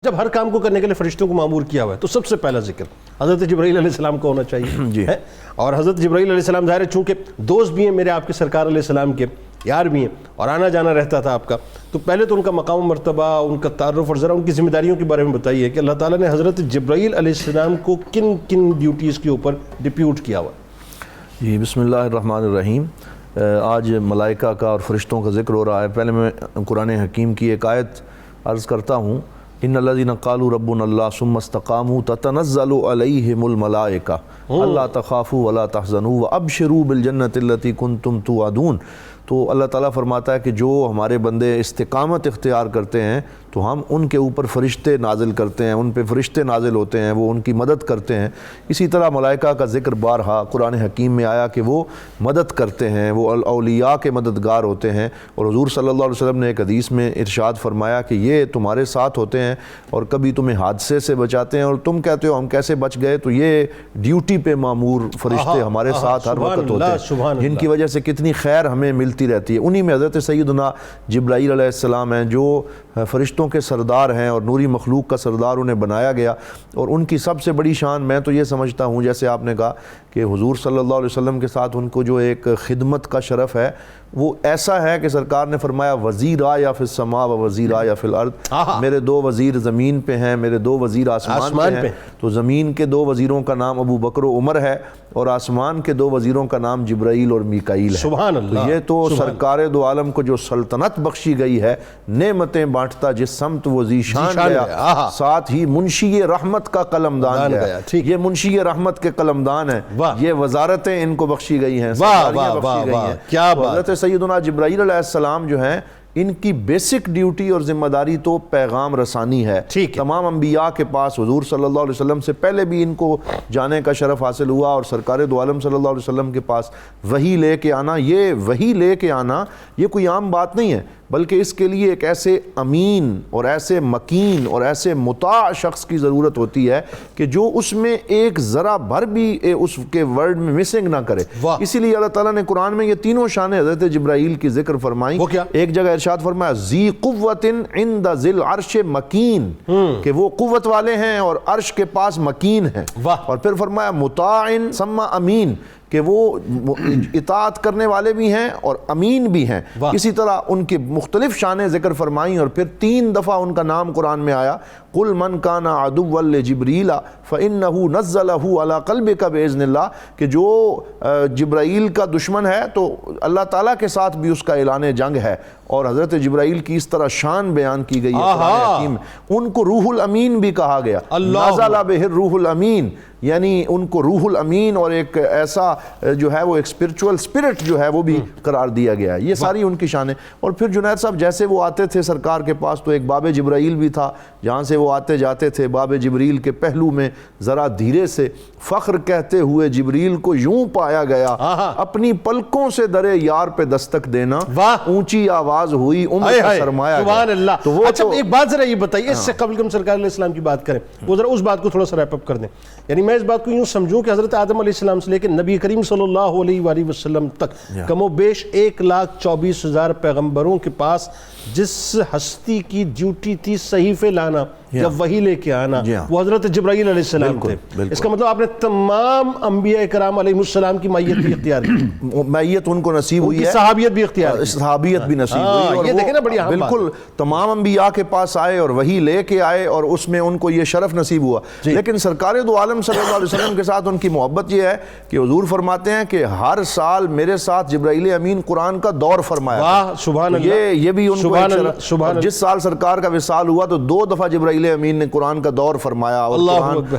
جب ہر کام کو کرنے کے لیے فرشتوں کو مامور کیا ہوا ہے تو سب سے پہلا ذکر حضرت جبرائیل علیہ السلام کو ہونا چاہیے ہے۔ اور حضرت جبرائیل علیہ السلام ظاہر ہے چونکہ دوست بھی ہیں میرے آپ کے سرکار علیہ السلام کے، یار بھی ہیں اور آنا جانا رہتا تھا آپ کا، تو پہلے تو ان کا مقام و مرتبہ، ان کا تعارف اور ذرا ان کی ذمہ داریوں کے بارے میں بتائیے کہ اللہ تعالیٰ نے حضرت جبرائیل علیہ السلام کو کن کن ڈیوٹیز کے اوپر ڈپیوٹ کیا ہوا؟ جی بسم اللہ الرحمن الرحیم۔ آج ملائکہ کا اور فرشتوں کا ذکر ہو رہا ہے۔ پہلے میں قرآن حکیم کی ایک آیت عرض کرتا ہوں، ان الذین قالوا ربنا اللہ ثم استقاموا تتنزل علیہم الملائکہ الا تخافوا ولا تحزنوا وابشروا بالجنۃ التی کنتم توعدون۔ تو اللہ تعالیٰ فرماتا ہے کہ جو ہمارے بندے استقامت اختیار کرتے ہیں تو ہم ان کے اوپر فرشتے نازل کرتے ہیں، ان پہ فرشتے نازل ہوتے ہیں، وہ ان کی مدد کرتے ہیں۔ اسی طرح ملائکہ کا ذکر بارہا قرآن حکیم میں آیا کہ وہ مدد کرتے ہیں، وہ اولیاء کے مددگار ہوتے ہیں۔ اور حضور صلی اللہ علیہ وسلم نے ایک حدیث میں ارشاد فرمایا کہ یہ تمہارے ساتھ ہوتے ہیں اور کبھی تمہیں حادثے سے بچاتے ہیں اور تم کہتے ہو ہم کیسے بچ گئے، تو یہ ڈیوٹی پہ مامور فرشتے ہمارے ساتھ ہر وقت ہوتے ہیں، جن کی وجہ سے کتنی خیر ہمیں ملتی رہتی ہے۔ انہی میں حضرت سیدنا جبرائیل علیہ السلام ہیں جو فرشتوں کے سردار ہیں اور نوری مخلوق کا سردار انہیں بنایا گیا۔ اور ان کی سب سے بڑی شان میں تو یہ سمجھتا ہوں، جیسے آپ نے کہا کہ حضور صلی اللہ علیہ وسلم کے ساتھ ان کو جو ایک خدمت کا شرف ہے وہ ایسا ہے کہ سرکار نے فرمایا وزیرا یا فی السماء و وزیرا یا فی الارض، میرے دو وزیر زمین پہ ہیں، میرے دو وزیر آسمان پہ ہیں۔ تو زمین کے دو وزیروں کا نام ابو بکر و عمر ہے اور آسمان کے دو وزیروں کا نام جبرائیل اور میکائیل ہے۔ سبحان اللہ۔ یہ تو سرکار دو عالم کو جو سلطنت بخشی گئی ہے، نعمتیں بانٹتا جس سمت وہ ذیشان گیا، ساتھ ہی منشی رحمت کا قلمدان گیا۔ یہ منشی رحمت کے قلمدان ہیں، یہ وزارتیں ان کو بخشی گئی ہیں، سرداریاں بخشی گئی ہیں۔ کیا بات! حضرت سیدنا جبرائیل علیہ السلام جو ہیں ان کی بیسک ڈیوٹی اور ذمہ داری تو پیغام رسانی ہے۔ تمام انبیاء کے پاس حضور صلی اللہ علیہ وسلم سے پہلے بھی ان کو جانے کا شرف حاصل ہوا، اور سرکار دو عالم صلی اللہ علیہ وسلم کے پاس وحی لے کے آنا، یہ وحی لے کے آنا یہ کوئی عام بات نہیں ہے، بلکہ اس کے لیے ایک ایسے امین اور ایسے مکین اور ایسے مطاع شخص کی ضرورت ہوتی ہے کہ جو اس میں ایک ذرا بھر بھی اس کے ورڈ میں مسنگ نہ کرے۔ اسی لیے اللہ تعالیٰ نے قرآن میں یہ تینوں شانیں حضرت جبرائیل کی ذکر فرمائی۔ ایک جگہ ارشاد فرمایا ذی قوت عند ذی العرش مکین، کہ وہ قوت والے ہیں اور عرش کے پاس مکین ہیں۔ اور پھر فرمایا مطاع ثم امین، کہ وہ اطاعت کرنے والے بھی ہیں اور امین بھی ہیں۔ اسی طرح ان کی مختلف شانیں ذکر فرمائیں، اور پھر 3 دفعہ ان کا نام قرآن میں آیا، قل من کان عدوا لجبریل فانہ نزلہ علی قلبک باذن اللہ، کہ جو جبرائیل کا دشمن ہے تو اللہ تعالیٰ کے ساتھ بھی اس کا اعلان جنگ ہے۔ اور حضرت جبرائیل کی اس طرح شان بیان کی گئی ہے قرآن حکیم میں، ان کو روح الامین بھی کہا گیا، نزل بہ الروح الامین، یعنی ان کو روح الامین اور ایک ایسا جو ہے وہ ایک اسپرچول اسپرٹ جو ہے وہ بھی قرار دیا گیا ہے۔ یہ ساری ان کی شانیں۔ اور پھر جنید صاحب جیسے وہ آتے تھے سرکار کے پاس تو ایک باب جبرائیل بھی تھا، جہاں سے وہ آتے جاتے تھے باب جبریل کے پہلو میں ذرا دھیرے سے فخر کہتے ہوئے جبریل کو یوں پایا گیا، اپنی پلکوں سے درے یار پہ دستک دینا، اونچی آواز ہوئی عمر کا سرمایہ۔ سبحان اللہ۔ اچھا ایک بات ذرا یہ بتائیے، اس سے قبل کہ ہم سرکار علیہ السلام کی بات کریں، وہ ذرا اس بات کو تھوڑا سا ریپ اپ کر دیں۔ یعنی میں اس بات کو یوں سمجھوں کہ حضرت آدم علیہ السلام سے لے کے نبی کریم صلی اللہ علیہ وآلہ وسلم تک کم و بیش 1,24,000 پیغمبروں کے پاس جس ہستی کی ڈیوٹی تھی صحیفے لانا یا وحی لے کے آنا، وہ حضرت جبرائیل علیہ السلام تھے۔ اس کا مطلب آپ نے تمام انبیاء کرام علیہ السلام کی معیت بھی اختیار کی، معیت ان کو نصیب ہوئی ہے، صحابیت بھی اختیار کی، صحابیت بھی نصیب ہوئی۔ یہ دیکھیں نا بڑی اہم بات، بالکل تمام انبیاء کے پاس آئے اور وحی لے کے آئے اور اس میں ان کو یہ شرف نصیب ہوا۔ لیکن سرکار دو عالم صلی اللہ علیہ وسلم کے ساتھ ان کی محبت یہ ہے کہ حضور فرماتے ہیں کہ ہر سال میرے ساتھ جبرائیل امین قرآن کا دور فرمایا۔ سبحان اللہ۔ یہ بھی ان کو جس سال سرکار کا وصال ہوا تو 2 دفعہ جبرائیل امین نے قرآن کا دور فرمایا، اور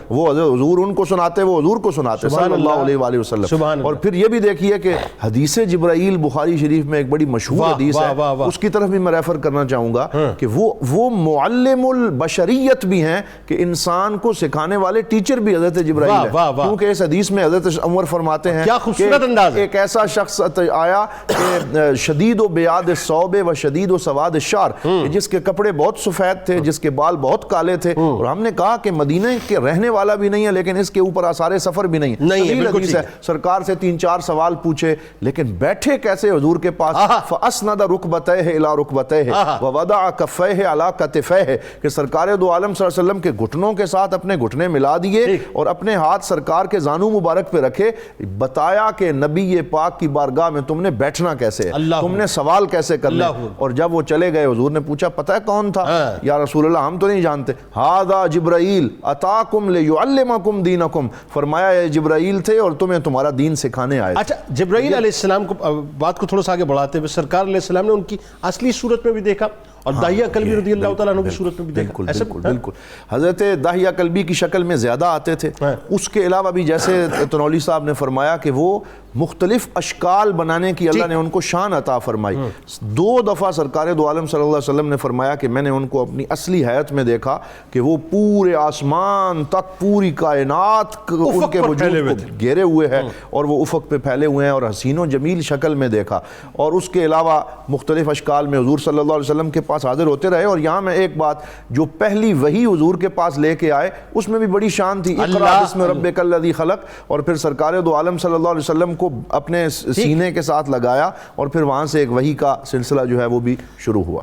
وہ حضور ان کو سناتے، وہ حضور کو سناتے صلی اللہ علیہ وآلہ وسلم۔ اور پھر یہ بھی دیکھیے کہ حدیث جبرائیل بخاری شریف میں ایک بڑی مشہور حدیث ہے، اس کی طرف بھی میں ریفر کرنا چاہوں گا کہ وہ معلم البشریت بھی ہیں، کہ انسان کو سکھانے والے ٹیچر بھی حضرت جبرائیل ہیں۔ کیونکہ اس حدیث میں حضرت عمر فرماتے ہیں کہ ایک ایسا شخص آیا کہ شدید و بیاد الثوب و شدید و سواد الشعر، جس کے کپڑے بہت سفید تھے، جس کے بال بہت کالے تھے، اور ہم نے کہا کہ مدینہ کے رہنے والا بھی نہیں ہے لیکن اس کے اوپر آثار سفر بھی نہیں ہے، طویل حدیث ہے، سرکار سے 3-4 سوال پوچھے لیکن بیٹھے کیسے حضور کے پاس، فَأَسْنَدَ رُكْبَتَيْهِ إِلَىٰ رُكْبَتَيْهِ وَوَضَعَ كَفَّيْهِ عَلَىٰ كَتِفَيْهِ، کہ سرکار دو عالم صلی اللہ علیہ وسلم کے گھٹنوں کے ساتھ اپنے گھٹنے ملا دیے اور اپنے ہاتھ سرکار کے زانو مبارک پہ رکھے، بتایا کہ نبی پاک کی بارگاہ میں تم نے بیٹھنا کیسے ہے، تم نے سوال کیسے کرنا، اور جب وہ چلے گئے حضور نے پوچھا پتہ ہے کون تھا؟ یا رسول اللہ ہم تو نہیں جانتے، ھذا جبرائیل اتاکم لیعلمکم دینکم، فرمایا یہ جبرائیل تھے اور تمہیں تمہارا دین سکھانے آئے۔ اچھا، جبرائیل علیہ السلام کو بات کو تھوڑا سا آگے بڑھاتے ہوئے سرکار علیہ السلام نے ان کی اصلی صورت میں بھی دیکھا اور داہیہ کلبی رضی اللہ تعالیٰ عنہ کی صورت میں بھی دیکھا۔ بالکل حضرت داہیہ کلبی کی شکل میں زیادہ آتے تھے، اس کے علاوہ بھی جیسے تنولی صاحب نے فرمایا کہ وہ مختلف اشکال بنانے کی اللہ نے ان کو شان عطا فرمائی۔ 2 دفعہ سرکار دو عالم صلی اللہ علیہ وسلم نے فرمایا کہ میں نے ان کو اپنی اصلی حیت میں دیکھا کہ وہ پورے آسمان تک، پوری کائنات ان کے وجود کو گھیرے ہوئے ہیں اور وہ افق پہ پھیلے ہوئے ہیں، اور حسین و جمیل شکل میں دیکھا، اور اس کے علاوہ مختلف اشکال میں حضور صلی اللہ علیہ وسلم کے پاس حاضر ہوتے رہے۔ اور یہاں میں ایک بات، جو پہلی وحی حضور کے پاس لے کے آئے اس میں بھی بڑی شان تھی، اقرأ بسم ربک الذی خلق، اور پھر سرکار دو عالم صلی اللہ علیہ وسلم کو اپنے سینے کے ساتھ لگایا اور پھر وہاں سے ایک وحی کا سلسلہ جو ہے وہ بھی شروع ہوا۔